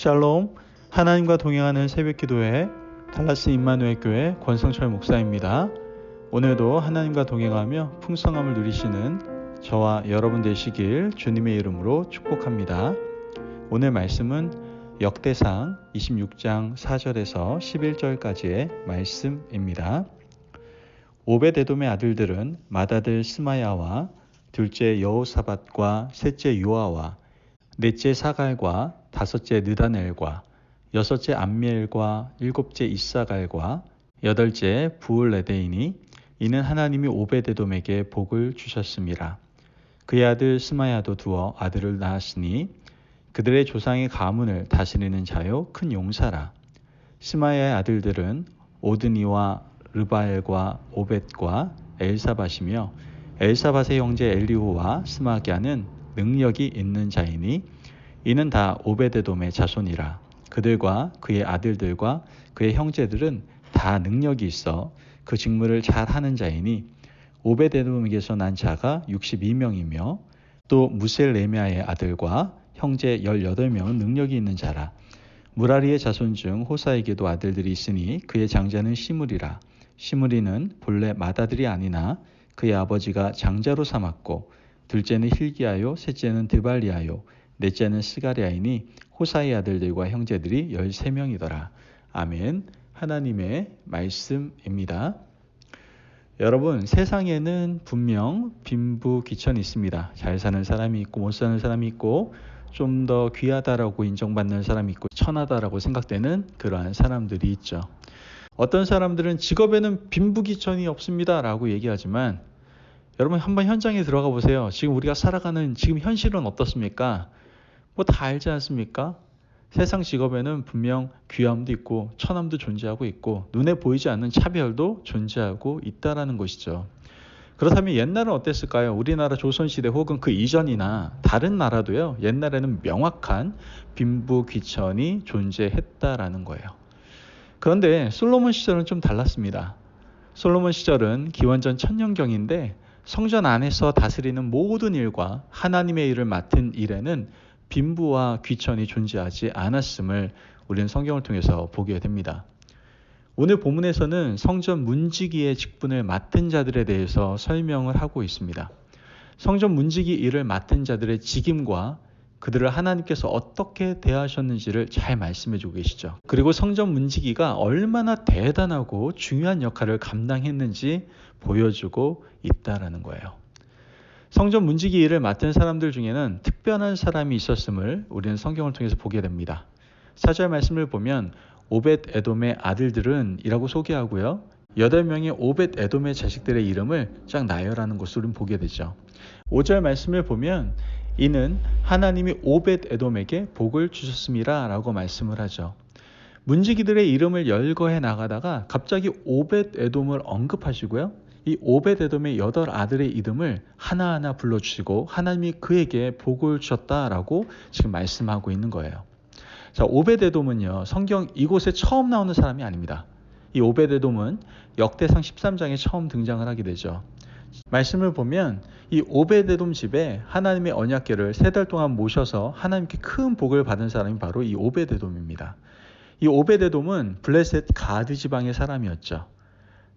샬롬, 하나님과 동행하는 새벽기도회 달라스 임마누엘 교회 권성철 목사입니다. 오늘도 하나님과 동행하며 풍성함을 누리시는 저와 여러분 되시길 주님의 이름으로 축복합니다. 오늘 말씀은 역대상 26장 4절에서 11절까지의 말씀입니다. 오벳에돔의 아들들은 맏아들 스마야와 둘째 여호사밧과 셋째 요아와 넷째 사갈과 다섯째 느다넬과 여섯째 암미엘과 일곱째 이사갈과 여덟째 부울레데이니 이는 하나님이 오벳에돔에게 복을 주셨음이라. 그의 아들 스마야도 두어 아들을 낳았으니 그들의 조상의 가문을 다스리는 자요 큰 용사라. 스마야의 아들들은 오드니와 르바엘과 오벳과 엘사밧이며 엘사밧의 형제 엘리후와 스마갸는 능력이 있는 자이니 이는 다 오벳에돔의 자손이라. 그들과 그의 아들들과 그의 형제들은 다 능력이 있어 그 직무를 잘하는 자이니 오벳에돔에게서 난 자가 62명이며 또 무셀레미아의 아들과 형제 18명은 능력이 있는 자라. 무라리의 자손 중 호사에게도 아들들이 있으니 그의 장자는 시므리라. 시므리는 본래 맏아들이 아니나 그의 아버지가 장자로 삼았고 둘째는 힐기야요 셋째는 드발리야요 넷째는 스가랴이니 호사의 아들들과 형제들이 13명이더라. 아멘. 하나님의 말씀입니다. 여러분, 세상에는 분명 빈부귀천이 있습니다. 잘 사는 사람이 있고 못 사는 사람이 있고 좀 더 귀하다라고 인정받는 사람이 있고 천하다라고 생각되는 그러한 사람들이 있죠. 어떤 사람들은 직업에는 빈부귀천이 없습니다 라고 얘기하지만 여러분 한번 현장에 들어가 보세요. 지금 우리가 살아가는 지금 현실은 어떻습니까? 뭐 다 알지 않습니까? 세상 직업에는 분명 귀함도 있고 천함도 존재하고 있고 눈에 보이지 않는 차별도 존재하고 있다라는 것이죠. 그렇다면 옛날은 어땠을까요? 우리나라 조선시대 혹은 그 이전이나 다른 나라도요. 옛날에는 명확한 빈부귀천이 존재했다라는 거예요. 그런데 솔로몬 시절은 좀 달랐습니다. 솔로몬 시절은 기원전 1000년경인데 성전 안에서 다스리는 모든 일과 하나님의 일을 맡은 일에는 빈부와 귀천이 존재하지 않았음을 우리는 성경을 통해서 보게 됩니다. 오늘 본문에서는 성전 문지기의 직분을 맡은 자들에 대해서 설명을 하고 있습니다. 성전 문지기 일을 맡은 자들의 직임과 그들을 하나님께서 어떻게 대하셨는지를 잘 말씀해 주고 계시죠. 그리고 성전 문지기가 얼마나 대단하고 중요한 역할을 감당했는지 보여주고 있다라는 거예요. 성전 문지기 일을 맡은 사람들 중에는 특별한 사람이 있었음을 우리는 성경을 통해서 보게 됩니다. 4절 말씀을 보면 오벳에돔의 아들들은 이라고 소개하고요. 8명의 오벳에돔의 자식들의 이름을 쫙 나열하는 것을 우리는 보게 되죠. 5절 말씀을 보면 이는 하나님이 오벳에돔에게 복을 주셨음이라 라고 말씀을 하죠. 문지기들의 이름을 열거해 나가다가 갑자기 오벳에돔을 언급하시고요. 이 오벳에돔의 8 아들의 이름을 하나하나 불러주시고 하나님이 그에게 복을 주셨다라고 지금 말씀하고 있는 거예요. 자, 오벳에돔은요. 성경 이곳에 처음 나오는 사람이 아닙니다. 이 오벳에돔은 역대상 13장에 처음 등장을 하게 되죠. 말씀을 보면 이 오벳에돔 집에 하나님의 언약궤를 3달 동안 모셔서 하나님께 큰 복을 받은 사람이 바로 이 오벳에돔입니다. 이 오벳에돔은 블레셋 가드 지방의 사람이었죠.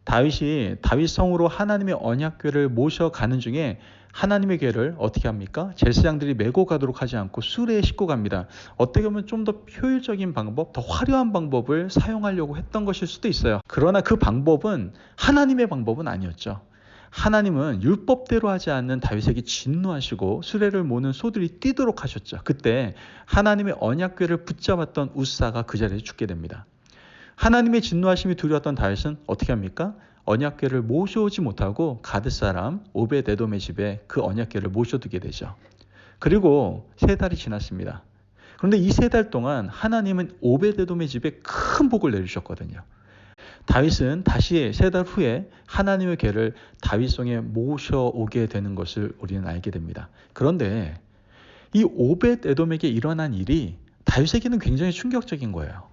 다윗이 다윗 성으로 하나님의 언약궤를 모셔가는 중에 하나님의 궤를 어떻게 합니까? 제사장들이 메고 가도록 하지 않고 수레에 싣고 갑니다. 어떻게 보면 좀 더 효율적인 방법, 더 화려한 방법을 사용하려고 했던 것일 수도 있어요. 그러나 그 방법은 하나님의 방법은 아니었죠. 하나님은 율법대로 하지 않는 다윗에게 진노하시고 수레를 모는 소들이 뛰도록 하셨죠. 그때 하나님의 언약궤를 붙잡았던 우사가 그 자리에 죽게 됩니다. 하나님의 진노하심이 두려웠던 다윗은 어떻게 합니까? 언약궤를 모셔오지 못하고 가드 사람 오벳에돔의 집에 그 언약궤를 모셔두게 되죠. 그리고 3달이 지났습니다. 그런데 이 3달 동안 하나님은 오벳에돔의 집에 큰 복을 내리셨거든요. 다윗은 다시 3달 후에 하나님의 궤를 다윗성에 모셔오게 되는 것을 우리는 알게 됩니다. 그런데 이 오벳에돔에게 일어난 일이 다윗에게는 굉장히 충격적인 거예요.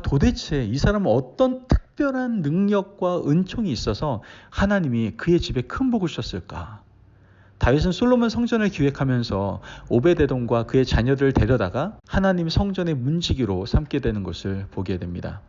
도대체 이 사람은 어떤 특별한 능력과 은총이 있어서 하나님이 그의 집에 큰 복을 주셨을까? 다윗은 솔로몬 성전을 기획하면서 오베데돔과 그의 자녀들을 데려다가 하나님 성전의 문지기로 삼게 되는 것을 보게 됩니다.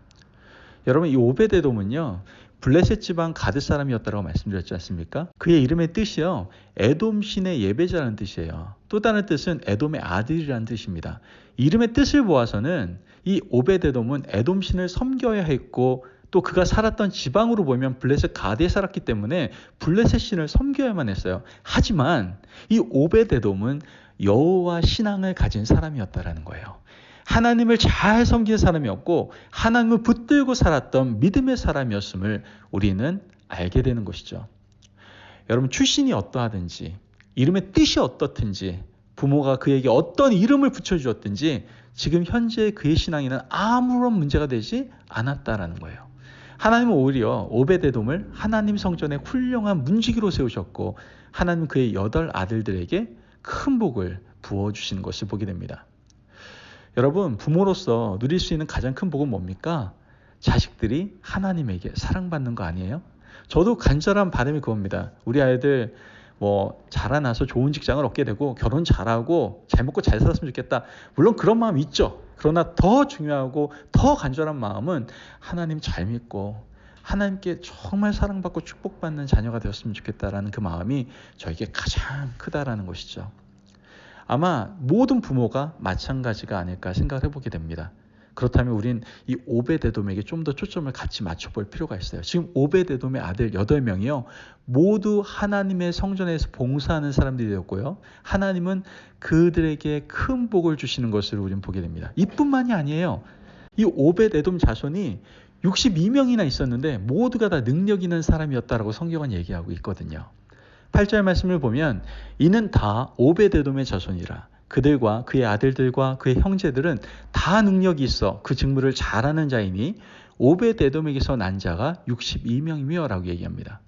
여러분, 이 오베데돔은요, 블레셋 지방 가드 사람이었다고 말씀드렸지 않습니까? 그의 이름의 뜻이요, 에돔 신의 예배자라는 뜻이에요. 또 다른 뜻은 에돔의 아들이라는 뜻입니다. 이름의 뜻을 보아서는 이 오베데돔은 에돔 신을 섬겨야 했고, 또 그가 살았던 지방으로 보면 블레셋 가드에 살았기 때문에 블레셋 신을 섬겨야만 했어요. 하지만 이 오베데돔은 여호와 신앙을 가진 사람이었다라는 거예요. 하나님을 잘 섬기는 사람이었고 하나님을 붙들고 살았던 믿음의 사람이었음을 우리는 알게 되는 것이죠. 여러분, 출신이 어떠하든지 이름의 뜻이 어떻든지 부모가 그에게 어떤 이름을 붙여주었든지 지금 현재 그의 신앙에는 아무런 문제가 되지 않았다라는 거예요. 하나님은 오히려 오베데돔을 하나님 성전의 훌륭한 문지기로 세우셨고 하나님 그의 8 아들들에게 큰 복을 부어주시는 것을 보게 됩니다. 여러분, 부모로서 누릴 수 있는 가장 큰 복은 뭡니까? 자식들이 하나님에게 사랑받는 거 아니에요? 저도 간절한 바람이 그겁니다. 우리 아이들 자라나서 좋은 직장을 얻게 되고 결혼 잘하고 잘 먹고 잘 살았으면 좋겠다. 물론 그런 마음 있죠. 그러나 더 중요하고 더 간절한 마음은 하나님 잘 믿고 하나님께 정말 사랑받고 축복받는 자녀가 되었으면 좋겠다라는 그 마음이 저에게 가장 크다라는 것이죠. 아마 모든 부모가 마찬가지가 아닐까 생각을 해보게 됩니다. 그렇다면 우린 이 오베데돔에게 좀 더 초점을 같이 맞춰볼 필요가 있어요. 지금 오베데돔의 아들 8명이요. 모두 하나님의 성전에서 봉사하는 사람들이 되었고요. 하나님은 그들에게 큰 복을 주시는 것을 우리는 보게 됩니다. 이뿐만이 아니에요. 이 오베데돔 자손이 62명이나 있었는데 모두가 다 능력 있는 사람이었다라고 성경은 얘기하고 있거든요. 8절 말씀을 보면 이는 다 오베데돔의 자손이라. 그들과 그의 아들들과 그의 형제들은 다 능력이 있어 그 직무를 잘하는 자이니 오베데돔에게서 난 자가 62명이며 라고 얘기합니다.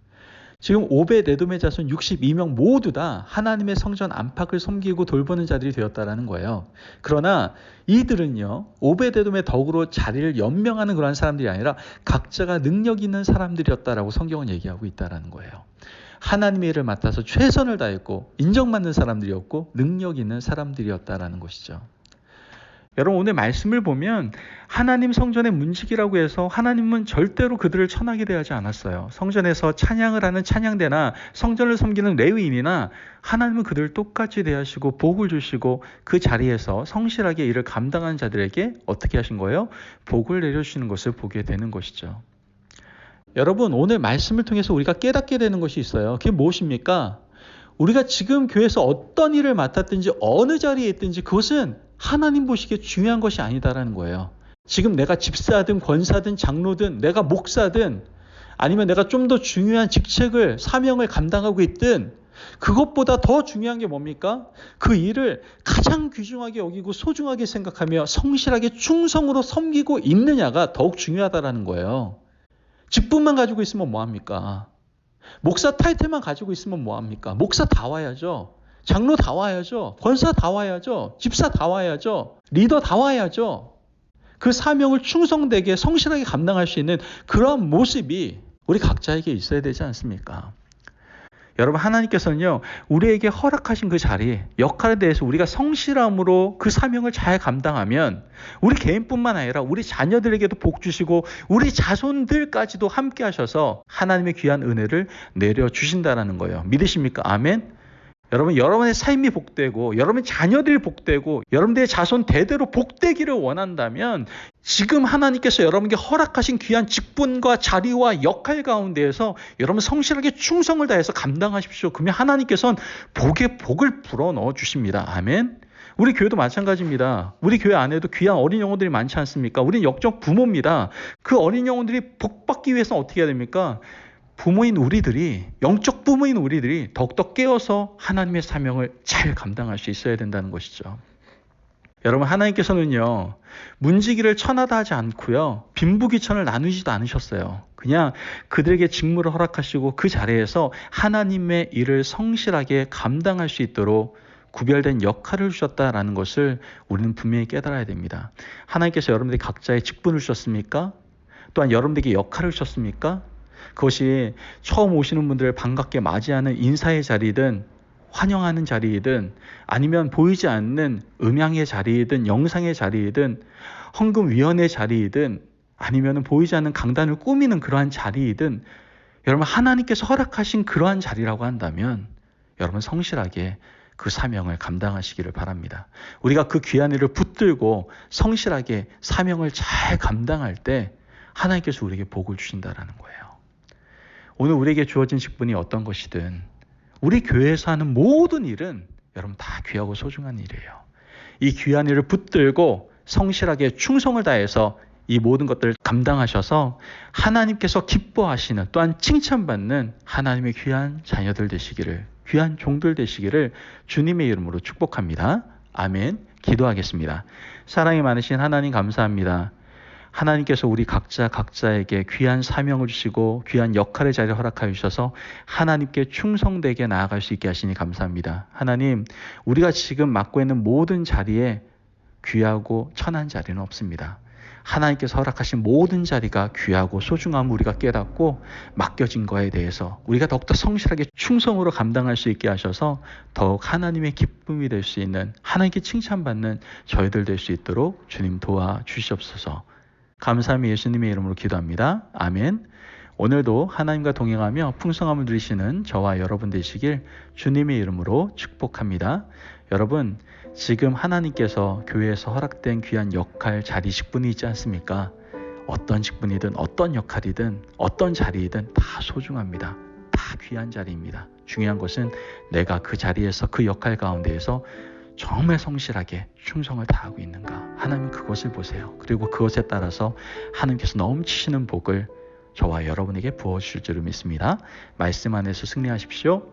지금 오베데돔의 자손 62명 모두 다 하나님의 성전 안팎을 섬기고 돌보는 자들이 되었다라는 거예요. 그러나 이들은요, 오베데돔의 덕으로 자리를 연명하는 그런 사람들이 아니라 각자가 능력 있는 사람들이었다라고 성경은 얘기하고 있다라는 거예요. 하나님의 일을 맡아서 최선을 다했고 인정받는 사람들이었고 능력 있는 사람들이었다라는 것이죠. 여러분, 오늘 말씀을 보면 하나님 성전의 문지기라고 해서 하나님은 절대로 그들을 천하게 대하지 않았어요. 성전에서 찬양을 하는 찬양대나 성전을 섬기는 레위인이나 하나님은 그들을 똑같이 대하시고 복을 주시고 그 자리에서 성실하게 일을 감당하는 자들에게 어떻게 하신 거예요? 복을 내려주시는 것을 보게 되는 것이죠. 여러분, 오늘 말씀을 통해서 우리가 깨닫게 되는 것이 있어요. 그게 무엇입니까? 우리가 지금 교회에서 어떤 일을 맡았든지 어느 자리에 있든지 그것은 하나님 보시기에 중요한 것이 아니다라는 거예요. 지금 내가 집사든 권사든 장로든 내가 목사든 아니면 내가 좀 더 중요한 직책을 사명을 감당하고 있든 그것보다 더 중요한 게 뭡니까? 그 일을 가장 귀중하게 여기고 소중하게 생각하며 성실하게 충성으로 섬기고 있느냐가 더욱 중요하다라는 거예요. 직분만 가지고 있으면 뭐합니까? 목사 타이틀만 가지고 있으면 뭐합니까? 목사 다 와야죠. 장로 다 와야죠. 권사 다 와야죠. 집사 다 와야죠. 리더 다 와야죠. 그 사명을 충성되게 성실하게 감당할 수 있는 그런 모습이 우리 각자에게 있어야 되지 않습니까? 여러분, 하나님께서는요, 우리에게 허락하신 그 자리, 역할에 대해서 우리가 성실함으로 그 사명을 잘 감당하면 우리 개인뿐만 아니라 우리 자녀들에게도 복 주시고 우리 자손들까지도 함께 하셔서 하나님의 귀한 은혜를 내려주신다는 거예요. 믿으십니까? 아멘? 여러분, 여러분의 삶이 복되고 여러분의 자녀들이 복되고 여러분들의 자손 대대로 복되기를 원한다면 지금 하나님께서 여러분에게 허락하신 귀한 직분과 자리와 역할 가운데에서 여러분 성실하게 충성을 다해서 감당하십시오. 그러면 하나님께서는 복에 복을 불어넣어 주십니다. 아멘. 우리 교회도 마찬가지입니다. 우리 교회 안에도 귀한 어린 영혼들이 많지 않습니까? 우리는 역적 부모입니다. 그 어린 영혼들이 복받기 위해서는 어떻게 해야 됩니까? 부모인 우리들이, 영적 부모인 우리들이 더욱더 깨어서 하나님의 사명을 잘 감당할 수 있어야 된다는 것이죠. 여러분, 하나님께서는요, 문지기를 천하다 하지 않고요, 빈부귀천을 나누지도 않으셨어요. 그냥 그들에게 직무를 허락하시고 그 자리에서 하나님의 일을 성실하게 감당할 수 있도록 구별된 역할을 주셨다라는 것을 우리는 분명히 깨달아야 됩니다. 하나님께서 여러분들이 각자의 직분을 주셨습니까? 또한 여러분들에게 역할을 주셨습니까? 그것이 처음 오시는 분들을 반갑게 맞이하는 인사의 자리든 환영하는 자리이든 아니면 보이지 않는 음향의 자리이든 영상의 자리이든 헌금위원회 자리이든 아니면 보이지 않는 강단을 꾸미는 그러한 자리이든 여러분 하나님께서 허락하신 그러한 자리라고 한다면 여러분 성실하게 그 사명을 감당하시기를 바랍니다. 우리가 그 귀한 일을 붙들고 성실하게 사명을 잘 감당할 때 하나님께서 우리에게 복을 주신다라는 거예요. 오늘 우리에게 주어진 직분이 어떤 것이든 우리 교회에서 하는 모든 일은 여러분 다 귀하고 소중한 일이에요. 이 귀한 일을 붙들고 성실하게 충성을 다해서 이 모든 것들을 감당하셔서 하나님께서 기뻐하시는 또한 칭찬받는 하나님의 귀한 자녀들 되시기를, 귀한 종들 되시기를 주님의 이름으로 축복합니다. 아멘. 기도하겠습니다. 사랑이 많으신 하나님 감사합니다. 하나님께서 우리 각자에게 귀한 사명을 주시고 귀한 역할의 자리를 허락하여 주셔서 하나님께 충성되게 나아갈 수 있게 하시니 감사합니다. 하나님, 우리가 지금 맡고 있는 모든 자리에 귀하고 천한 자리는 없습니다. 하나님께서 허락하신 모든 자리가 귀하고 소중함을 우리가 깨닫고 맡겨진 거에 대해서 우리가 더욱더 성실하게 충성으로 감당할 수 있게 하셔서 더욱 하나님의 기쁨이 될 수 있는, 하나님께 칭찬받는 저희들 될 수 있도록 주님 도와주시옵소서. 감사함이 예수님의 이름으로 기도합니다. 아멘. 오늘도 하나님과 동행하며 풍성함을 누리시는 저와 여러분 되시길 주님의 이름으로 축복합니다. 여러분, 지금 하나님께서 교회에서 허락된 귀한 역할, 자리, 직분이 있지 않습니까? 어떤 직분이든 어떤 역할이든 어떤 자리이든 다 소중합니다. 다 귀한 자리입니다. 중요한 것은 내가 그 자리에서 그 역할 가운데에서 정말 성실하게 충성을 다하고 있는가? 하나님 그것을 보세요. 그리고 그것에 따라서 하나님께서 넘치시는 복을 저와 여러분에게 부어주실 줄을 믿습니다. 말씀 안에서 승리하십시오.